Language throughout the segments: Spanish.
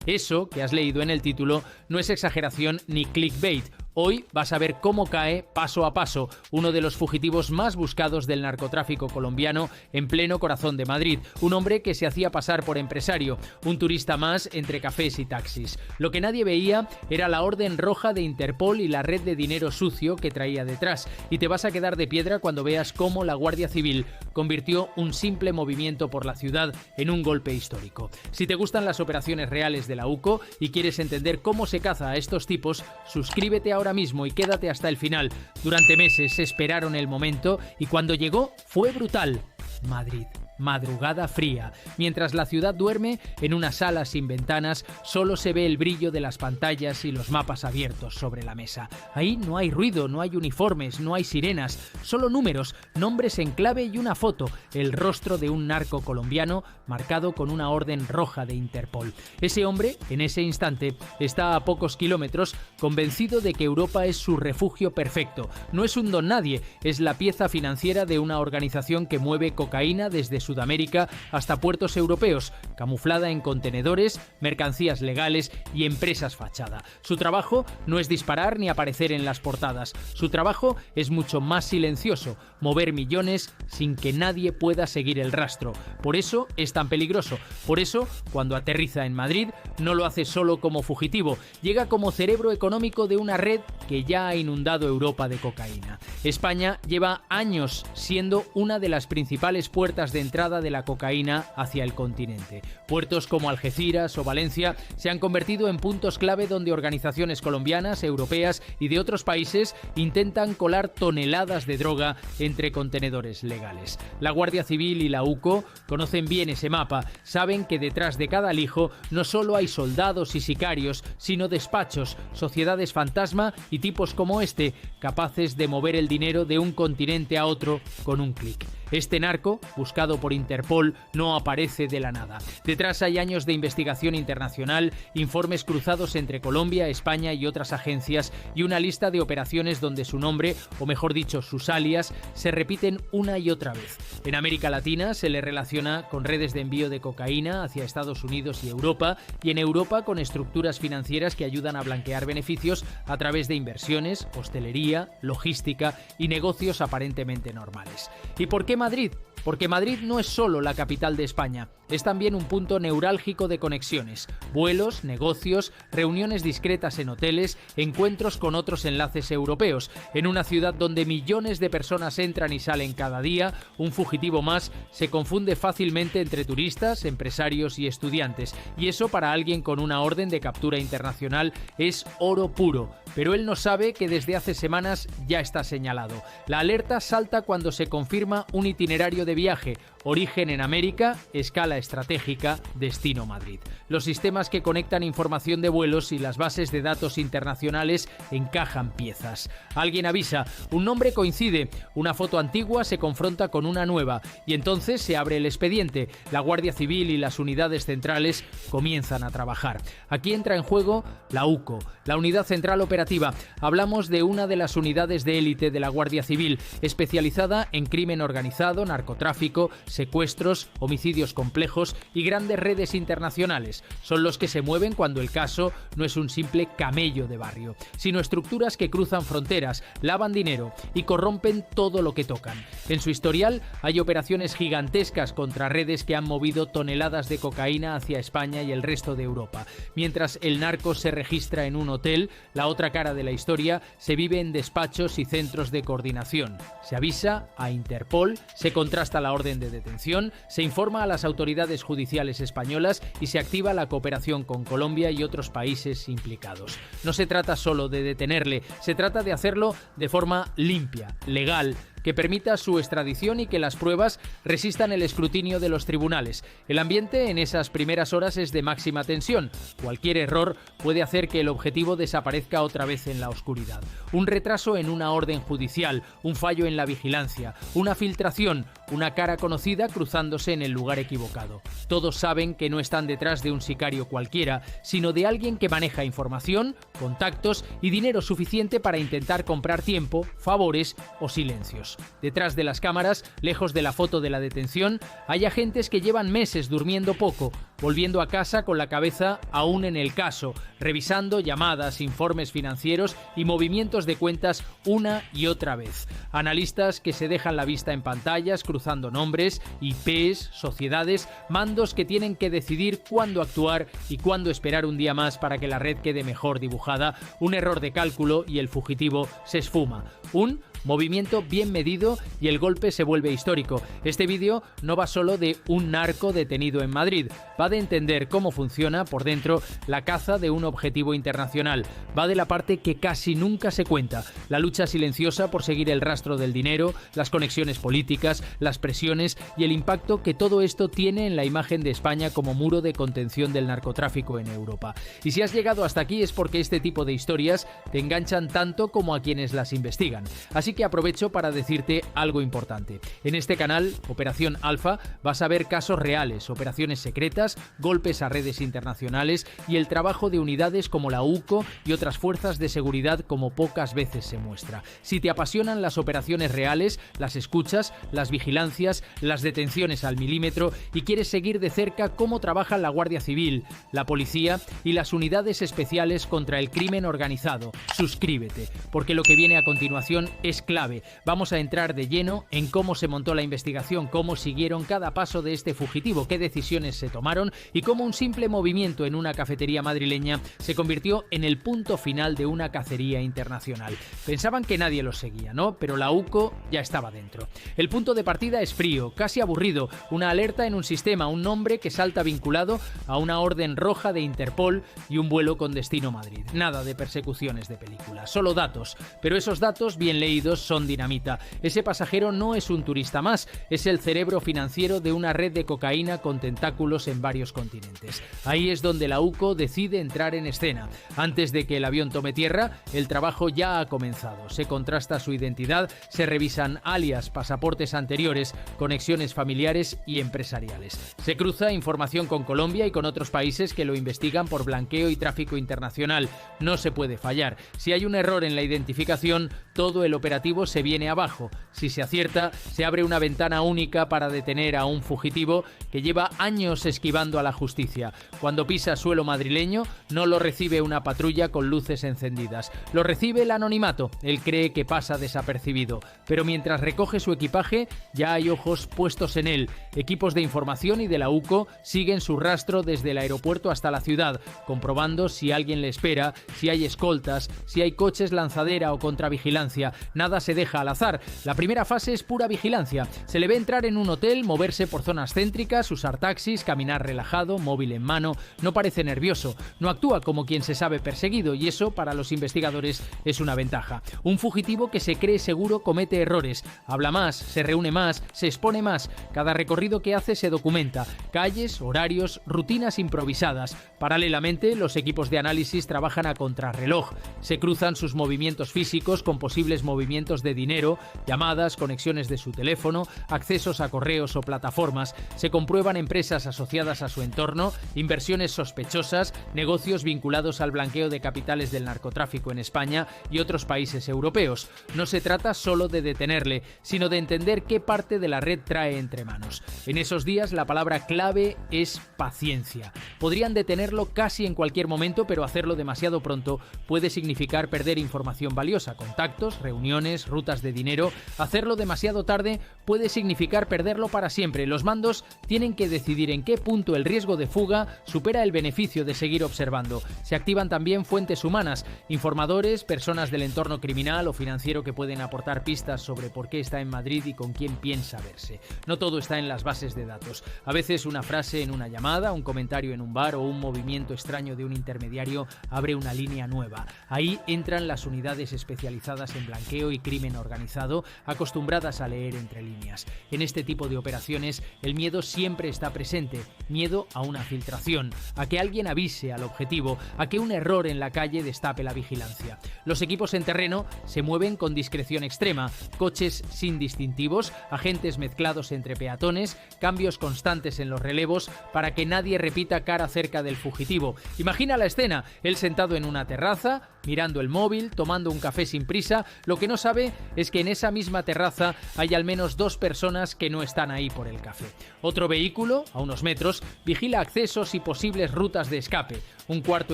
Eso que has leído en el título no es exageración ni clickbait. Hoy vas a ver cómo cae, paso a paso, uno de los fugitivos más buscados del narcotráfico colombiano en pleno corazón de Madrid. Un hombre que se hacía pasar por empresario, un turista más entre cafés y taxis. Lo que nadie veía era la orden roja de Interpol y la red de dinero sucio que traía detrás. Y te vas a quedar de piedra cuando veas cómo la Guardia Civil convirtió un simple movimiento por la ciudad en un golpe histórico. Si te gustan las operaciones reales de la UCO y quieres entender cómo se caza a estos tipos, suscríbete ahora mismo y quédate hasta el final. Durante meses esperaron el momento y cuando llegó fue brutal. Madrid. Madrugada fría. Mientras la ciudad duerme, en una sala sin ventanas, solo se ve el brillo de las pantallas y los mapas abiertos sobre la mesa. Ahí no hay ruido, no hay uniformes, no hay sirenas, solo números, nombres en clave y una foto, el rostro de un narco colombiano marcado con una orden roja de Interpol. Ese hombre, en ese instante, está a pocos kilómetros, convencido de que Europa es su refugio perfecto. No es un don nadie, es la pieza financiera de una organización que mueve cocaína desde Sudamérica hasta puertos europeos, camuflada en contenedores, mercancías legales y empresas fachada. Su trabajo no es disparar ni aparecer en las portadas. Su trabajo es mucho más silencioso, mover millones sin que nadie pueda seguir el rastro. Por eso es tan peligroso. Por eso, cuando aterriza en Madrid, no lo hace solo como fugitivo, llega como cerebro económico de una red que ya ha inundado Europa de cocaína. España lleva años siendo una de las principales puertas de entrada de la cocaína hacia el continente. Puertos como Algeciras o Valencia se han convertido en puntos clave donde organizaciones colombianas, europeas y de otros países intentan colar toneladas de droga entre contenedores legales. La Guardia Civil y la UCO conocen bien ese mapa, saben que detrás de cada alijo no solo hay soldados y sicarios, sino despachos, sociedades fantasma y tipos como este, capaces de mover el dinero de un continente a otro con un clic. Este narco, buscado por Interpol, no aparece de la nada. Detrás hay años de investigación internacional, informes cruzados entre Colombia, España y otras agencias y una lista de operaciones donde su nombre, o mejor dicho, sus alias, se repiten una y otra vez. En América Latina se le relaciona con redes de envío de cocaína hacia Estados Unidos y Europa, y en Europa con estructuras financieras que ayudan a blanquear beneficios a través de inversiones, hostelería, logística y negocios aparentemente normales. ¿Y por qué Madrid? Porque Madrid no es solo la capital de España, es también un punto neurálgico de conexiones, vuelos, negocios, reuniones discretas en hoteles, encuentros con otros enlaces europeos. En una ciudad donde millones de personas entran y salen cada día, un fugitivo más se confunde fácilmente entre turistas, empresarios y estudiantes. Y eso para alguien con una orden de captura internacional es oro puro. Pero él no sabe que desde hace semanas ya está señalado. La alerta salta cuando se confirma un itinerario de viaje, origen en América, escala estratégica, destino Madrid. Los sistemas que conectan información de vuelos y las bases de datos internacionales encajan piezas. Alguien avisa, un nombre coincide, una foto antigua se confronta con una nueva y entonces se abre el expediente. La Guardia Civil y las unidades centrales comienzan a trabajar. Aquí entra en juego la UCO, la Unidad Central Operativa. Hablamos de una de las unidades de élite de la Guardia Civil, especializada en crimen organizado, narcotráfico, secuestros, homicidios complejos y grandes redes internacionales. Son los que se mueven cuando el caso no es un simple camello de barrio, sino estructuras que cruzan fronteras, lavan dinero y corrompen todo lo que tocan. En su historial hay operaciones gigantescas contra redes que han movido toneladas de cocaína hacia España y el resto de Europa. Mientras el narco se registra en un hotel, la otra cara de la historia se vive en despachos y centros de coordinación. Se avisa a Interpol, se contrasta la orden de detención, se informa a las autoridades judiciales españolas y se activa la cooperación con Colombia y otros países implicados. No se trata solo de detenerle, se trata de hacerlo de forma limpia, legal, que permita su extradición y que las pruebas resistan el escrutinio de los tribunales. El ambiente en esas primeras horas es de máxima tensión. Cualquier error puede hacer que el objetivo desaparezca otra vez en la oscuridad. Un retraso en una orden judicial, un fallo en la vigilancia, una filtración, una cara conocida cruzándose en el lugar equivocado. Todos saben que no están detrás de un sicario cualquiera, sino de alguien que maneja información, contactos y dinero suficiente para intentar comprar tiempo, favores o silencios. Detrás de las cámaras, lejos de la foto de la detención, hay agentes que llevan meses durmiendo poco, volviendo a casa con la cabeza aún en el caso, revisando llamadas, informes financieros y movimientos de cuentas una y otra vez. Analistas que se dejan la vista en pantallas, cruzando nombres, IPs, sociedades, mandos que tienen que decidir cuándo actuar y cuándo esperar un día más para que la red quede mejor dibujada. Un error de cálculo y el fugitivo se esfuma. Un movimiento bien medido y el golpe se vuelve histórico. Este vídeo no va solo de un narco detenido en Madrid, va de entender cómo funciona por dentro la caza de un objetivo internacional. Va de la parte que casi nunca se cuenta, la lucha silenciosa por seguir el rastro del dinero, las conexiones políticas, las presiones y el impacto que todo esto tiene en la imagen de España como muro de contención del narcotráfico en Europa. Y si has llegado hasta aquí es porque este tipo de historias te enganchan tanto como a quienes las investigan. Así que aprovecho para decirte algo importante. En este canal, Operación Alfa, vas a ver casos reales, operaciones secretas, golpes a redes internacionales y el trabajo de unidades como la UCO y otras fuerzas de seguridad como pocas veces se muestra. Si te apasionan las operaciones reales, las escuchas, las vigilancias, las detenciones al milímetro y quieres seguir de cerca cómo trabajan la Guardia Civil, la Policía y las unidades especiales contra el crimen organizado, suscríbete, porque lo que viene a continuación es clave. Vamos a entrar de lleno en cómo se montó la investigación, cómo siguieron cada paso de este fugitivo, qué decisiones se tomaron y cómo un simple movimiento en una cafetería madrileña se convirtió en el punto final de una cacería internacional. Pensaban que nadie los seguía, ¿no? Pero la UCO ya estaba dentro. El punto de partida es frío, casi aburrido, una alerta en un sistema, un nombre que salta vinculado a una orden roja de Interpol y un vuelo con destino Madrid. Nada de persecuciones de película, solo datos, pero esos datos bien leídos son dinamita. Ese pasajero no es un turista más, es el cerebro financiero de una red de cocaína con tentáculos en varios continentes. Ahí es donde la UCO decide entrar en escena. Antes de que el avión tome tierra, el trabajo ya ha comenzado. Se contrasta su identidad, se revisan alias, pasaportes anteriores, conexiones familiares y empresariales. Se cruza información con Colombia y con otros países que lo investigan por blanqueo y tráfico internacional. No se puede fallar. Si hay un error en la identificación, todo el operativo se viene abajo. Si se acierta, se abre una ventana única para detener a un fugitivo que lleva años esquivando a la justicia. Cuando pisa suelo madrileño, no lo recibe una patrulla con luces encendidas. Lo recibe el anonimato. Él cree que pasa desapercibido. Pero mientras recoge su equipaje, ya hay ojos puestos en él. Equipos de información y de la UCO siguen su rastro desde el aeropuerto hasta la ciudad, comprobando si alguien le espera, si hay escoltas, si hay coches lanzadera o contravigilancia. Nada se deja al azar. La primera fase es pura vigilancia. Se le ve entrar en un hotel, moverse por zonas céntricas, usar taxis, caminar relajado, móvil en mano. No parece nervioso, no actúa como quien se sabe perseguido y eso para los investigadores es una ventaja. Un fugitivo que se cree seguro comete errores, habla más, se reúne más, se expone más. Cada recorrido que hace se documenta. Calles, horarios, rutinas improvisadas. Paralelamente, los equipos de análisis trabajan a contrarreloj. Se cruzan sus movimientos físicos con posibles movimientos de dinero, llamadas, conexiones de su teléfono, accesos a correos o plataformas. Se comprueban empresas asociadas a su entorno, inversiones sospechosas, negocios vinculados al blanqueo de capitales del narcotráfico en España y otros países europeos. No se trata solo de detenerle, sino de entender qué parte de la red trae entre manos. En esos días la palabra clave es paciencia. Podrían detenerlo casi en cualquier momento, pero hacerlo demasiado pronto puede significar perder información valiosa, contactos, reuniones, rutas de dinero. Hacerlo demasiado tarde puede significar perderlo para siempre. Los mandos tienen que decidir en qué punto el riesgo de fuga supera el beneficio de seguir observando. Se activan también fuentes humanas, informadores, personas del entorno criminal o financiero que pueden aportar pistas sobre por qué está en Madrid y con quién piensa verse. No todo está en las bases de datos. A veces una frase en una llamada, un comentario en un bar o un movimiento extraño de un intermediario abre una línea nueva. Ahí entran las unidades especializadas en blanqueo y crimen organizado, acostumbradas a leer entre líneas. En este tipo de operaciones, el miedo siempre está presente. Miedo a una filtración, a que alguien avise al objetivo, a que un error en la calle destape la vigilancia. Los equipos en terreno se mueven con discreción extrema. Coches sin distintivos, agentes mezclados entre peatones, cambios constantes en los relevos para que nadie repita cara cerca del fugitivo. Imagina la escena, él sentado en una terraza, mirando el móvil, tomando un café sin prisa. Lo que no sabe es que en esa misma terraza hay al menos 2 personas que no están ahí por el café. Otro vehículo, a unos metros, vigila accesos y posibles rutas de escape. Un cuarto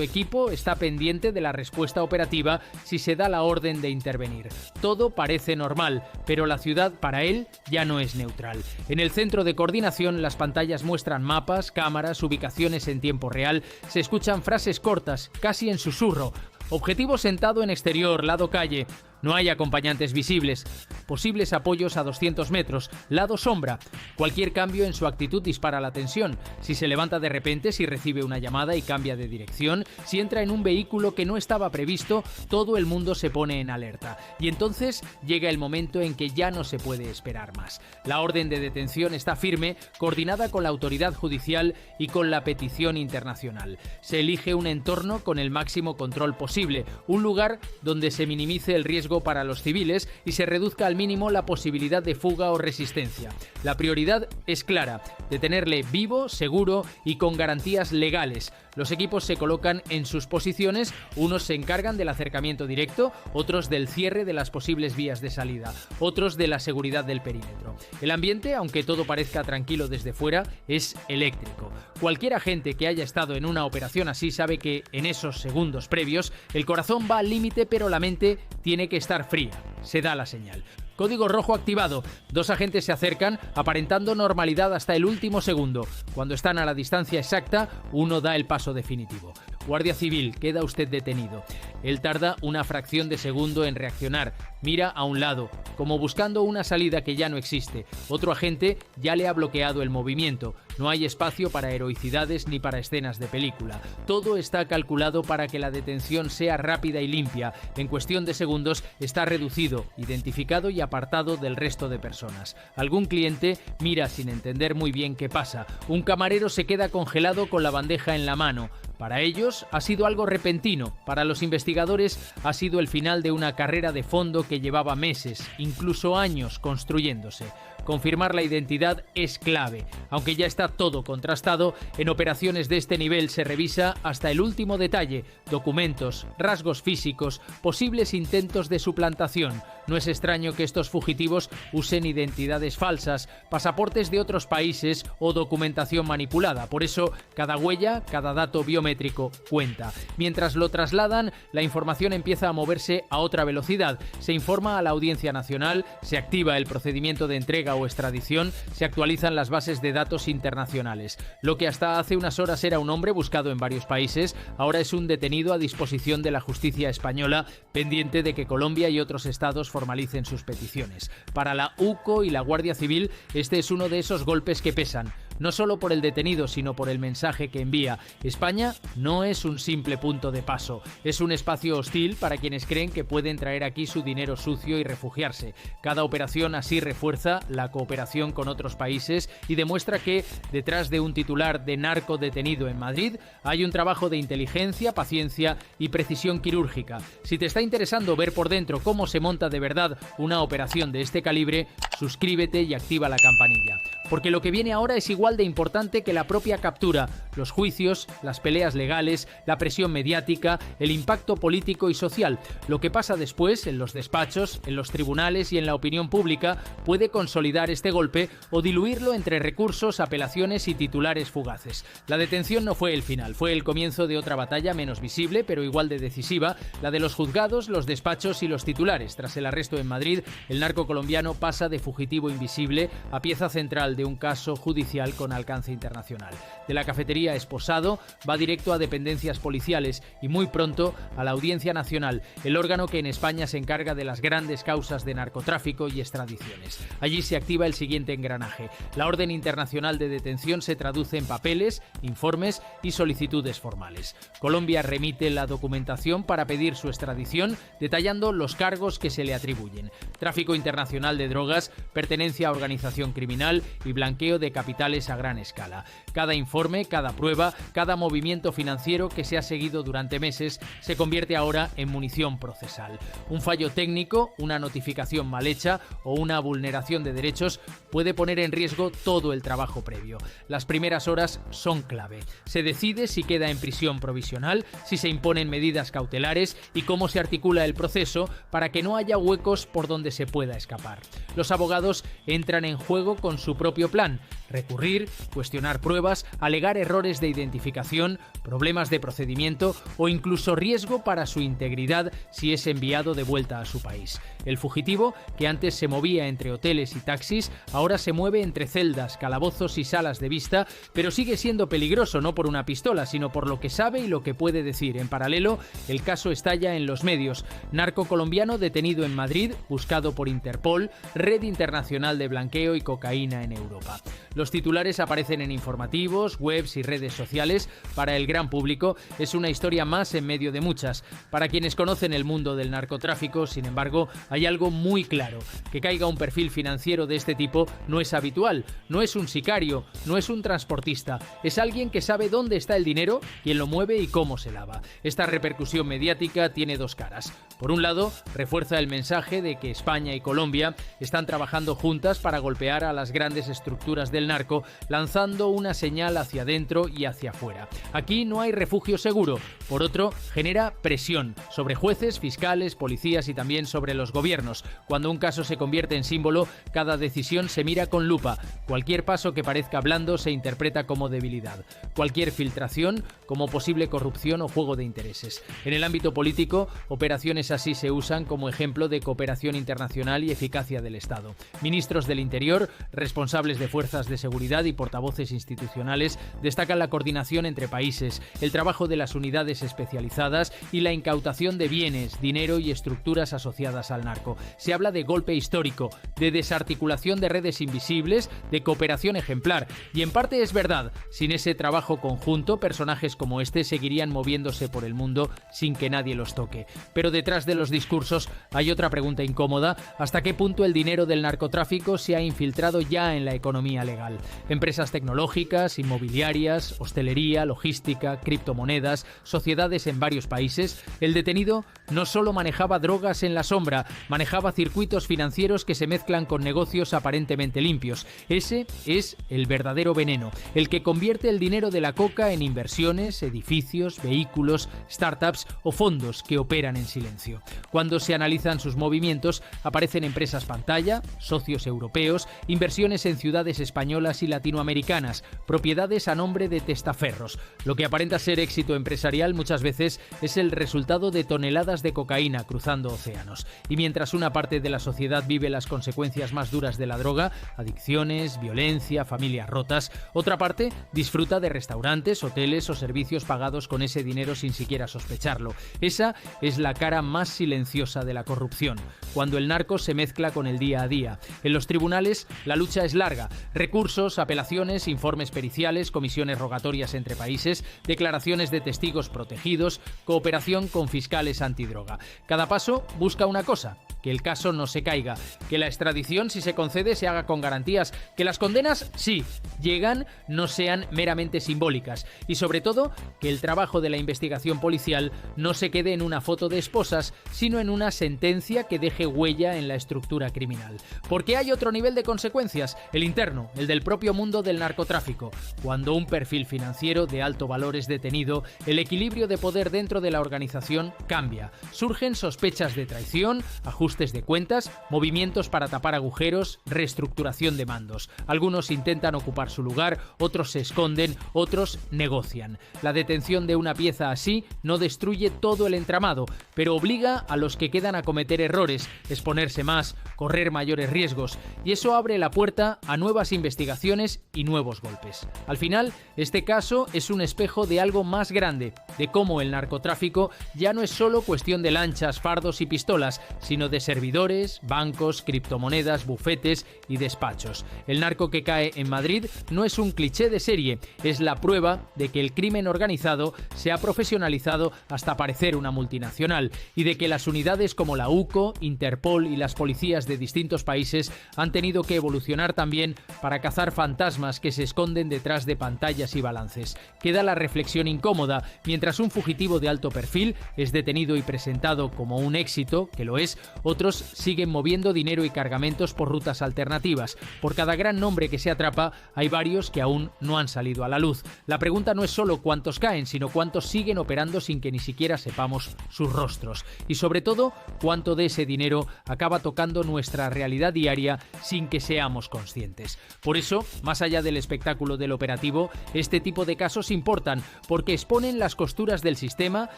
equipo está pendiente de la respuesta operativa si se da la orden de intervenir. Todo parece normal, pero la ciudad para él ya no es neutral. En el centro de coordinación las pantallas muestran mapas, cámaras, ubicaciones en tiempo real, se escuchan frases cortas, casi en susurro. Objetivo sentado en exterior, lado calle. No hay acompañantes visibles. Posibles apoyos a 200 metros. Lado sombra. Cualquier cambio en su actitud dispara la tensión. Si se levanta de repente, si recibe una llamada y cambia de dirección, si entra en un vehículo que no estaba previsto, todo el mundo se pone en alerta. Y entonces llega el momento en que ya no se puede esperar más. La orden de detención está firme, coordinada con la autoridad judicial y con la petición internacional. Se elige un entorno con el máximo control posible. Un lugar donde se minimice el riesgo para los civiles y se reduzca al mínimo la posibilidad de fuga o resistencia. La prioridad es clara: detenerle vivo, seguro y con garantías legales. Los equipos se colocan en sus posiciones, unos se encargan del acercamiento directo, otros del cierre de las posibles vías de salida, otros de la seguridad del perímetro. El ambiente, aunque todo parezca tranquilo desde fuera, es eléctrico. Cualquier agente que haya estado en una operación así sabe que en esos segundos previos el corazón va al límite, pero la mente tiene que estar fría. Se da la señal. Código rojo activado. 2 agentes se acercan, aparentando normalidad hasta el último segundo. Cuando están a la distancia exacta, uno da el paso definitivo. Guardia Civil, queda usted detenido. Él tarda una fracción de segundo en reaccionar. Mira a un lado, como buscando una salida que ya no existe. Otro agente ya le ha bloqueado el movimiento. No hay espacio para heroicidades ni para escenas de película. Todo está calculado para que la detención sea rápida y limpia. En cuestión de segundos está reducido, identificado y apartado del resto de personas. Algún cliente mira sin entender muy bien qué pasa. Un camarero se queda congelado con la bandeja en la mano. Para ellos ha sido algo repentino. Para los investigadores ha sido el final de una carrera de fondo que llevaba meses, incluso años, construyéndose. Confirmar la identidad es clave. Aunque ya está todo contrastado, en operaciones de este nivel se revisa hasta el último detalle: documentos, rasgos físicos, posibles intentos de suplantación. No es extraño que estos fugitivos usen identidades falsas, pasaportes de otros países o documentación manipulada. Por eso, cada huella, cada dato biométrico cuenta. Mientras lo trasladan, la información empieza a moverse a otra velocidad. Se informa a la Audiencia Nacional, se activa el procedimiento de entrega o extradición, se actualizan las bases de datos internacionales. Lo que hasta hace unas horas era un hombre buscado en varios países, ahora es un detenido a disposición de la justicia española, pendiente de que Colombia y otros estados formalicen sus peticiones. Para la UCO y la Guardia Civil, este es uno de esos golpes que pesan. No solo por el detenido, sino por el mensaje que envía. España no es un simple punto de paso, es un espacio hostil para quienes creen que pueden traer aquí su dinero sucio y refugiarse. Cada operación así refuerza la cooperación con otros países y demuestra que, detrás de un titular de narco detenido en Madrid, hay un trabajo de inteligencia, paciencia y precisión quirúrgica. Si te está interesando ver por dentro cómo se monta de verdad una operación de este calibre, suscríbete y activa la campanilla. Porque lo que viene ahora es igual de importante que la propia captura: los juicios, las peleas legales, la presión mediática, el impacto político y social. Lo que pasa después, en los despachos, en los tribunales y en la opinión pública, puede consolidar este golpe o diluirlo entre recursos, apelaciones y titulares fugaces. La detención no fue el final, fue el comienzo de otra batalla menos visible, pero igual de decisiva, la de los juzgados, los despachos y los titulares. Tras el arresto en Madrid, el narco colombiano pasa de fugitivo invisible a pieza central de un caso judicial con alcance internacional. De la cafetería esposado va directo a dependencias policiales y muy pronto a la Audiencia Nacional, el órgano que en España se encarga de las grandes causas de narcotráfico y extradiciones. Allí se activa el siguiente engranaje. La orden internacional de detención se traduce en papeles, informes y solicitudes formales. Colombia remite la documentación para pedir su extradición, detallando los cargos que se le atribuyen: tráfico internacional de drogas, pertenencia a organización criminal y blanqueo de capitales criminales a gran escala. Cada informe, cada prueba, cada movimiento financiero que se ha seguido durante meses se convierte ahora en munición procesal. Un fallo técnico, una notificación mal hecha o una vulneración de derechos puede poner en riesgo todo el trabajo previo. Las primeras horas son clave. Se decide si queda en prisión provisional, si se imponen medidas cautelares y cómo se articula el proceso para que no haya huecos por donde se pueda escapar. Los abogados entran en juego con su propio plan: recurrir, cuestionar pruebas, alegar errores de identificación, problemas de procedimiento o incluso riesgo para su integridad si es enviado de vuelta a su país. El fugitivo, que antes se movía entre hoteles y taxis, ahora se mueve entre celdas, calabozos y salas de vista, pero sigue siendo peligroso no por una pistola, sino por lo que sabe y lo que puede decir. En paralelo, el caso estalla en los medios. Narco colombiano detenido en Madrid, buscado por Interpol, red internacional de blanqueo y cocaína en Europa. Los titulares aparecen en informativos, webs y redes sociales. Para el gran público es una historia más en medio de muchas. Para quienes conocen el mundo del narcotráfico, sin embargo, hay algo muy claro: que caiga un perfil financiero de este tipo no es habitual, no es un sicario, no es un transportista, es alguien que sabe dónde está el dinero, quién lo mueve y cómo se lava. Esta repercusión mediática tiene dos caras. Por un lado, refuerza el mensaje de que España y Colombia están trabajando juntas para golpear a las grandes estructuras del narco, lanzando una señal hacia adentro y hacia afuera. Aquí no hay refugio seguro. Por otro, genera presión sobre jueces, fiscales, policías y también sobre los gobiernos. Cuando un caso se convierte en símbolo, cada decisión se mira con lupa. Cualquier paso que parezca blando se interpreta como debilidad. Cualquier filtración como posible corrupción o juego de intereses. En el ámbito político, operaciones así se usan como ejemplo de cooperación internacional y eficacia del Estado. Ministros del Interior, responsables de fuerzas de seguridad y portavoces institucionales destacan la coordinación entre países, el trabajo de las unidades especializadas y la incautación de bienes, dinero y estructuras asociadas al narco. Se habla de golpe histórico, de desarticulación de redes invisibles, de cooperación ejemplar. Y en parte es verdad. Sin ese trabajo conjunto, personajes como este seguirían moviéndose por el mundo sin que nadie los toque. Pero detrás de los discursos hay otra pregunta incómoda: ¿hasta qué punto el dinero del narcotráfico se ha infiltrado ya en la economía legal? Empresas tecnológicas, inmobiliarias, hostelería, logística, criptomonedas, sociedades en varios países. El detenido no solo manejaba drogas en la sombra, manejaba circuitos financieros que se mezclan con negocios aparentemente limpios. Ese es el verdadero veneno, el que convierte el dinero de la coca en inversiones, edificios, vehículos, startups o fondos que operan en silencio. Cuando se analizan sus movimientos, aparecen empresas pantalla, socios europeos, inversiones en ciudades españolas y latinoamericanas, propiedades a nombre de testaferros. Lo que aparenta ser éxito empresarial muchas veces es el resultado de toneladas de cocaína cruzando océanos. Y mientras una parte de la sociedad vive las consecuencias más duras de la droga, adicciones, violencia, familias rotas, otra parte disfruta de restaurantes, hoteles o servicios pagados con ese dinero sin siquiera sospecharlo. Esa es la cara más silenciosa de la corrupción, cuando el narco se mezcla con el día a día. En los tribunales la lucha es larga: recursos, apelaciones, informes periciales, comisiones rogatorias entre países, declaraciones de testigos protegidos, cooperación con fiscales antidroga. Cada paso busca una cosa: que el caso no se caiga, que la extradición, si se concede, se haga con garantías, que las condenas, sí, llegan, no sean meramente simbólicas, y sobre todo, que el trabajo de la investigación policial no se quede en una foto de esposas, sino en una sentencia que deje huella en la estructura criminal. Porque hay otro nivel de consecuencias, el interno, el del propio mundo del narcotráfico. Cuando un perfil financiero de alto valor es detenido, el equilibrio de poder dentro de la organización cambia. Surgen sospechas de traición, ajustes de cuentas, movimientos para tapar agujeros, reestructuración de mandos. Algunos intentan ocupar su lugar, otros se esconden, otros negocian. La detención de una pieza así no destruye todo el entramado, pero obliga a los que quedan a cometer errores, exponerse más, correr mayores riesgos, y eso abre la puerta a nuevas investigaciones y nuevos golpes. Al final, este caso es un espejo de algo más grande, de cómo el narcotráfico ya no es solo cuestión de lanchas, fardos y pistolas, sino de servidores, bancos, criptomonedas, bufetes y despachos. El narco que cae en Madrid no es un cliché de serie, es la prueba de que el crimen organizado se ha profesionalizado hasta parecer una multinacional y de que las unidades como la UCO, Interpol y las policías de distintos países han tenido que evolucionar también para cazar cazar fantasmas que se esconden detrás de pantallas y balances. Queda la reflexión incómoda: mientras un fugitivo de alto perfil es detenido y presentado como un éxito, que lo es, otros siguen moviendo dinero y cargamentos por rutas alternativas. Por cada gran nombre que se atrapa, hay varios que aún no han salido a la luz. La pregunta no es solo cuántos caen, sino cuántos siguen operando sin que ni siquiera sepamos sus rostros. Y sobre todo, cuánto de ese dinero acaba tocando nuestra realidad diaria sin que seamos conscientes. Por eso, más allá del espectáculo del operativo, este tipo de casos importan, porque exponen las costuras del sistema,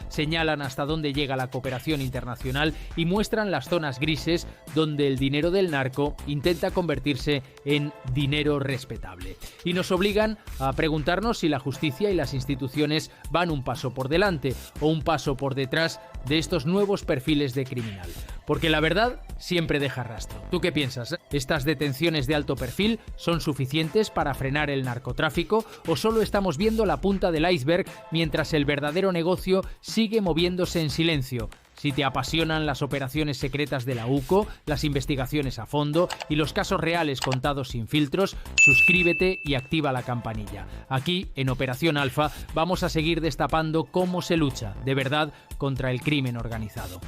señalan hasta dónde llega la cooperación internacional y muestran las zonas grises donde el dinero del narco intenta convertirse en dinero respetable. Y nos obligan a preguntarnos si la justicia y las instituciones van un paso por delante o un paso por detrás de estos nuevos perfiles de criminal. Porque la verdad siempre deja rastro. ¿Tú qué piensas? ¿Estas detenciones de alto perfil son suficientes para frenar el narcotráfico o solo estamos viendo la punta del iceberg mientras el verdadero negocio sigue moviéndose en silencio? Si te apasionan las operaciones secretas de la UCO, las investigaciones a fondo y los casos reales contados sin filtros, suscríbete y activa la campanilla. Aquí, en Operación Alfa, vamos a seguir destapando cómo se lucha, de verdad, contra el crimen organizado.